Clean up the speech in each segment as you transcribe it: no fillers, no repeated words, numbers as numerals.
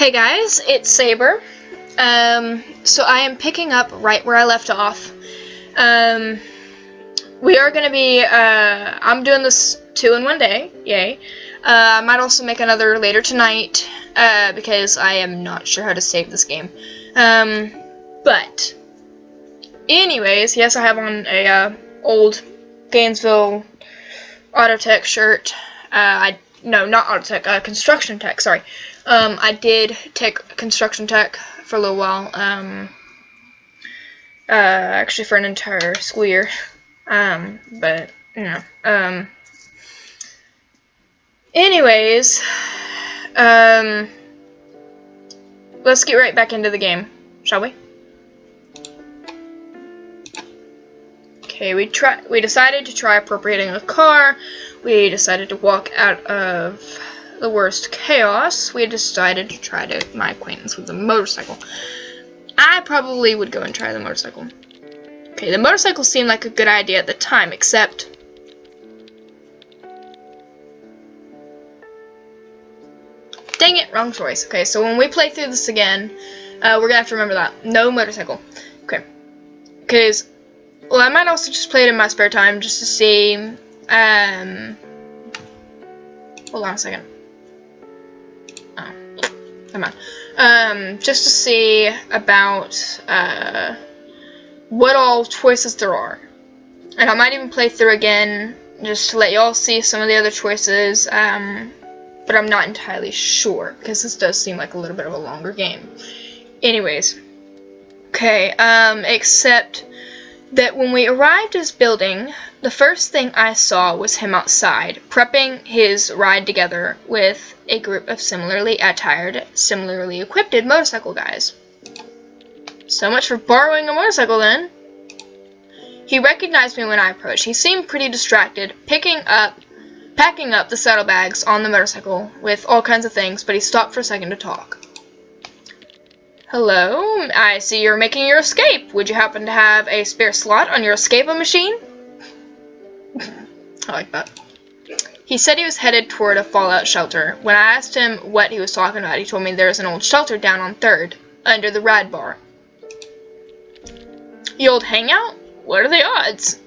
Hey guys, it's Saber. So I am picking up right where I left off. We are gonna be, I'm doing this 2 in 1 day, yay. I might also make another later tonight, because I am not sure how to save this game. But, anyways, yes, I have on a, old Gainesville Autotech shirt. No, not Autotech, Construction Tech, sorry. I did take Construction Tech for a little while, actually for an entire school year, but, you know, anyways, let's get right back into the game, shall we? Okay, we decided to try appropriating a car. We decided to walk out of the worst chaos. We decided to try my acquaintance with the motorcycle. I probably would go and try the motorcycle. Okay, the motorcycle seemed like a good idea at the time, except dang it, wrong choice. Okay, so when we play through this again, we're gonna have to remember that. No motorcycle. Okay. Because, well, I might also just play it in my spare time just to see, hold on a second. Oh, come on. Just to see about, what all choices there are. And I might even play through again just to let y'all see some of the other choices, but I'm not entirely sure because this does seem like a little bit of a longer game. Anyways. Okay, except that when we arrived at his building, the first thing I saw was him outside, prepping his ride together with a group of similarly attired, similarly equipped motorcycle guys. So much for borrowing a motorcycle then. He recognized me when I approached. He seemed pretty distracted, packing up the saddlebags on the motorcycle with all kinds of things, but he stopped for a second to talk. Hello, I see you're making your escape. Would you happen to have a spare slot on your escape machine? I like that. He said he was headed toward a fallout shelter. When I asked him what he was talking about, he told me there's an old shelter down on 3rd, under the ride bar. The old hangout? What are the odds?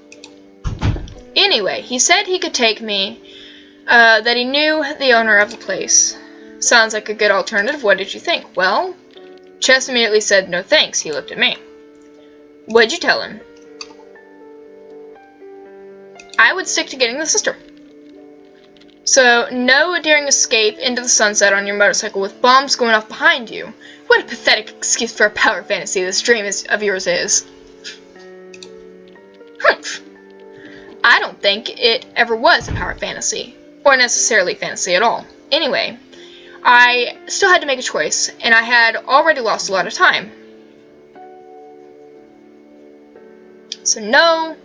Anyway, he said he could take me, that he knew the owner of the place. Sounds like a good alternative. What did you think? Well, Chess immediately said, no thanks. He looked at me. What'd you tell him? I would stick to getting the sister. So, no daring escape into the sunset on your motorcycle with bombs going off behind you. What a pathetic excuse for a power fantasy this dream of yours is. Humph. I don't think it ever was a power fantasy, or necessarily fantasy at all. Anyway, I still had to make a choice, and I had already lost a lot of time. So no,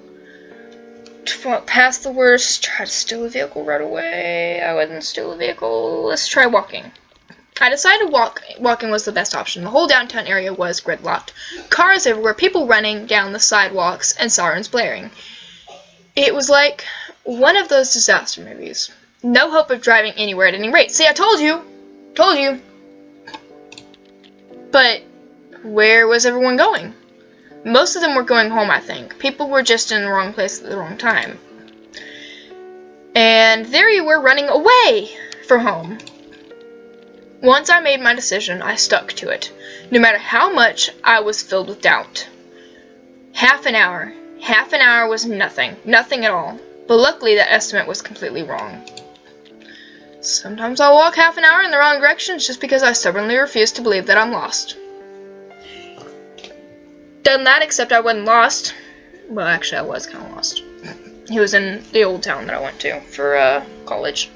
past the worst, try to steal a vehicle right away. I wouldn't steal a vehicle. Let's try walking. I decided walking was the best option. The whole downtown area was gridlocked. Cars everywhere, people running down the sidewalks, and sirens blaring. It was like one of those disaster movies. No hope of driving anywhere at any rate. See, I told you! Told you! But where was everyone going? Most of them were going home, I think. People were just in the wrong place at the wrong time. And there you were running away from home. Once I made my decision, I stuck to it, no matter how much I was filled with doubt. Half an hour was nothing. Nothing at all. But luckily that estimate was completely wrong. Sometimes I'll walk half an hour in the wrong direction just because I stubbornly refuse to believe that I'm lost. Done that, except I wasn't lost. Well, actually, I was kind of lost. He was in the old town that I went to for college.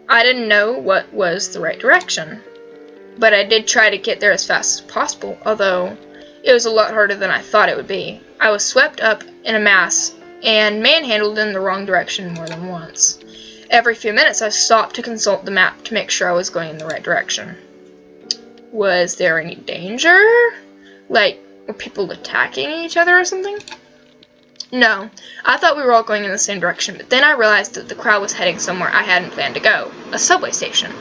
I didn't know what was the right direction, but I did try to get there as fast as possible, although it was a lot harder than I thought it would be. I was swept up in a mass and manhandled in the wrong direction more than once. Every few minutes I stopped to consult the map to make sure I was going in the right direction. Was there any danger? Like, were people attacking each other or something? No, I thought we were all going in the same direction, but then I realized that the crowd was heading somewhere I hadn't planned to go, a subway station.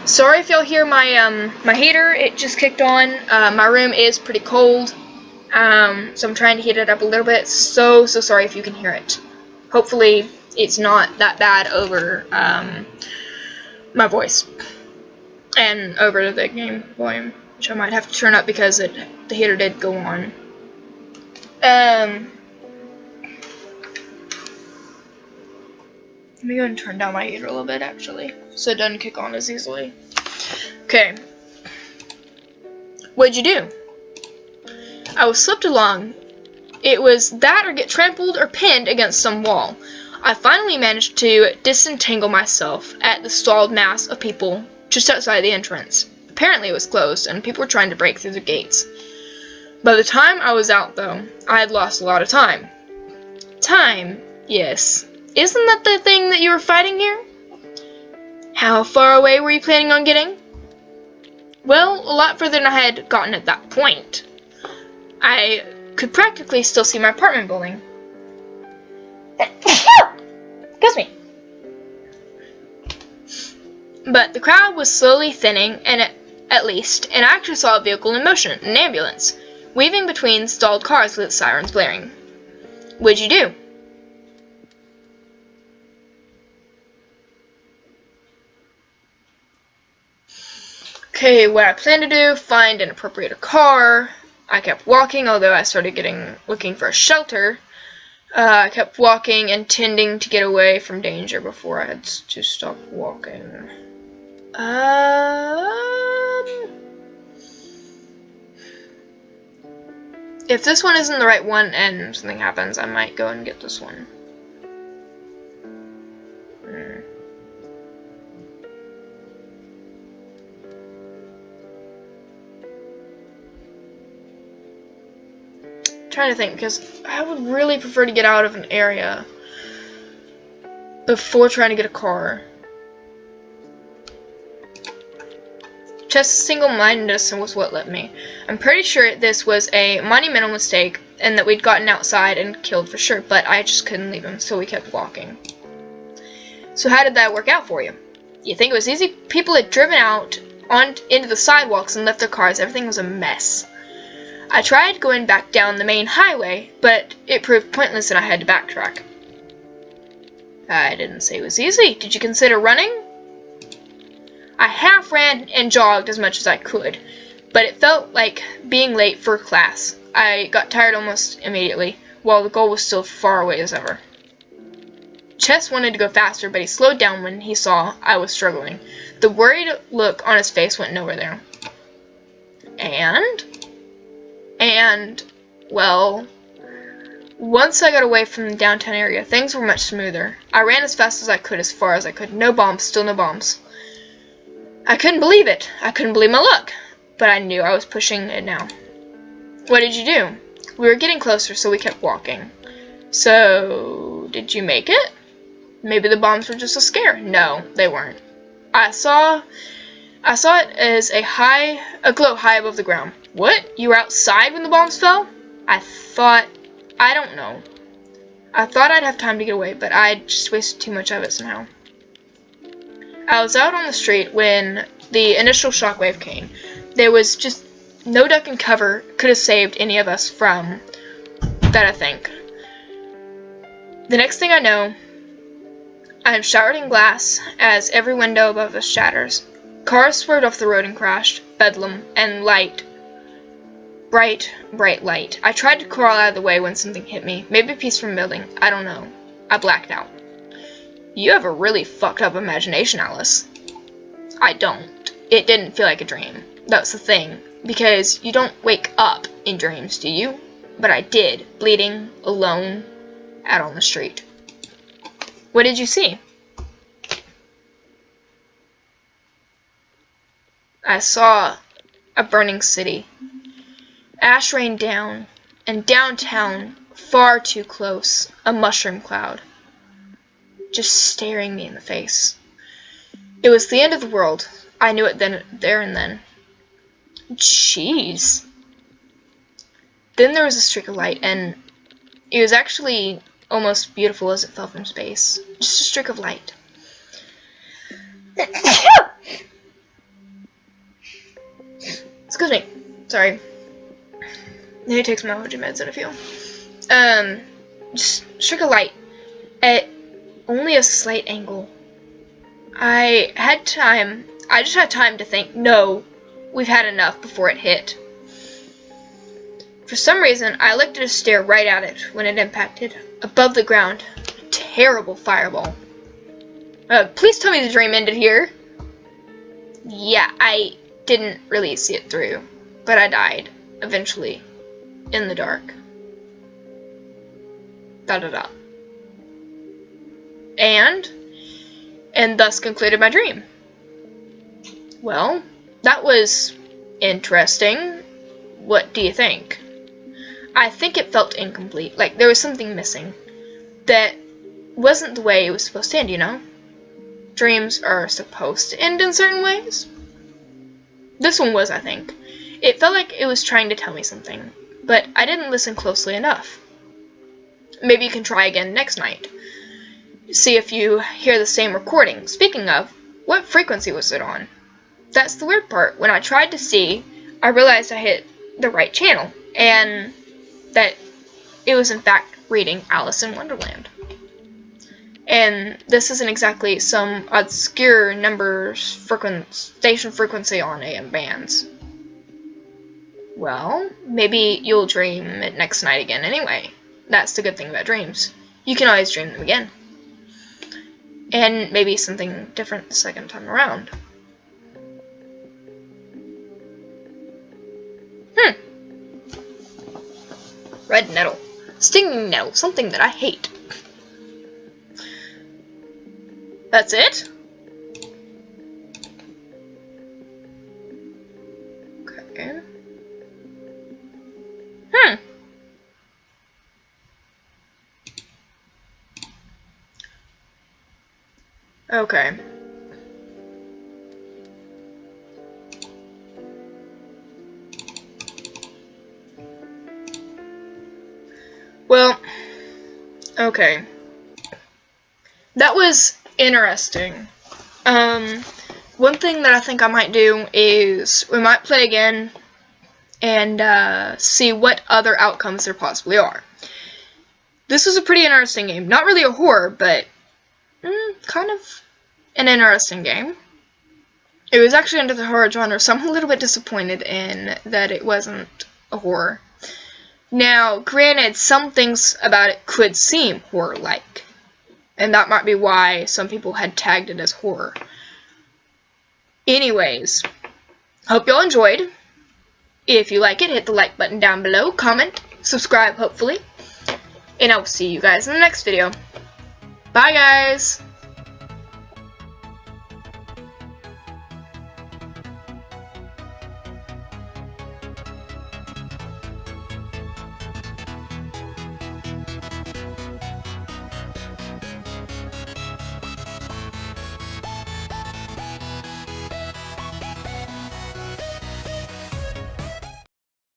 Sorry if y'all hear my my heater. It just kicked on. My room is pretty cold, so I'm trying to heat it up a little bit. So sorry if you can hear it. Hopefully it's not that bad over my voice and over the game volume, which I might have to turn up because the heater did go on. Let me go and turn down my heater a little bit, actually, so it doesn't kick on as easily. Okay. What'd you do? I was slipped along. It was that or get trampled or pinned against some wall. I finally managed to disentangle myself at the stalled mass of people just outside the entrance. Apparently it was closed, and people were trying to break through the gates. By the time I was out, though, I had lost a lot of time. Time, yes. Isn't that the thing that you were fighting here? How far away were you planning on getting? Well, a lot further than I had gotten at that point. I could practically still see my apartment building. Excuse me. But the crowd was slowly thinning, and at least, and I actually saw a vehicle in motion, an ambulance, weaving between stalled cars with its sirens blaring. What'd you do? Okay, what I plan to do, find an appropriate car. I kept walking, although I started looking for a shelter. I kept walking, intending to get away from danger before I had to stop walking. If this one isn't the right one and something happens, I might go and get this one. Trying to think, because I would really prefer to get out of an area before trying to get a car. Just single-mindedness was what led me. I'm pretty sure this was a monumental mistake and that we'd gotten outside and killed for sure, but I just couldn't leave him, so we kept walking. So how did that work out for you? You think it was easy? People had driven out into the sidewalks and left their cars. Everything was a mess. I tried going back down the main highway, but it proved pointless and I had to backtrack. I didn't say it was easy. Did you consider running? I half ran and jogged as much as I could, but it felt like being late for class. I got tired almost immediately, while the goal was still far away as ever. Chess wanted to go faster, but he slowed down when he saw I was struggling. The worried look on his face went nowhere there. And, well, once I got away from the downtown area, things were much smoother. I ran as fast as I could, as far as I could. No bombs, still no bombs. I couldn't believe it. I couldn't believe my luck. But I knew I was pushing it now. What did you do? We were getting closer, so we kept walking. So, did you make it? Maybe the bombs were just a scare. No, they weren't. I saw it as a glow high above the ground. What? You were outside when the bombs fell? I don't know. I thought I'd have time to get away, but I'd just wasted too much of it somehow. I was out on the street when the initial shockwave came. There was just no duck and cover could have saved any of us from that, I think. The next thing I know, I am showered in glass as every window above us shatters. Cars swerved off the road and crashed. Bedlam and light. Bright light. I tried to crawl out of the way when something hit me. Maybe a piece from a building. I don't know. I blacked out. You have a really fucked up imagination, Alice. I don't. It didn't feel like a dream. That's the thing. Because you don't wake up in dreams, do you? But I did. Bleeding, alone, out on the street. What did you see? I saw a burning city. Ash rained down, and downtown, far too close, a mushroom cloud, just staring me in the face. It was the end of the world. I knew it there and then. Jeez. Then there was a streak of light, and it was actually almost beautiful as it fell from space. Just a streak of light. excuse me. Sorry. I need to take some allergy meds in a few. Just struck a light at only a slight angle. I just had time to think, no, we've had enough before it hit. For some reason, I elected to stare right at it when it impacted. Above the ground, a terrible fireball. Please tell me the dream ended here. Yeah, I didn't really see it through, but I died, eventually, in the dark. And thus concluded my dream. Well, that was interesting. What do you think? I think it felt incomplete, like there was something missing. That wasn't the way it was supposed to end, you know? Dreams are supposed to end in certain ways. This one was, I think. It felt like it was trying to tell me something, but I didn't listen closely enough. Maybe you can try again next night. See if you hear the same recording. Speaking of, what frequency was it on? That's the weird part. When I tried to see, I realized I hit the right channel, and that it was in fact reading Alice in Wonderland. And this isn't exactly some obscure station frequency on AM bands. Well, maybe you'll dream it next night again anyway. That's the good thing about dreams. You can always dream them again. And maybe something different the second time around. Red nettle. Stinging nettle. Something that I hate. That's it? Okay. Okay. Well, okay. That was interesting. One thing that I think I might do is we might play again and see what other outcomes there possibly are. This was a pretty interesting game. Not really a horror, but kind of an interesting game. It was actually under the horror genre, so I'm a little bit disappointed in that it wasn't a horror. Now, granted, some things about it could seem horror-like, and that might be why some people had tagged it as horror. Anyways, hope y'all enjoyed. If you like it, hit the like button down below, comment, subscribe hopefully, and I will see you guys in the next video. Bye guys!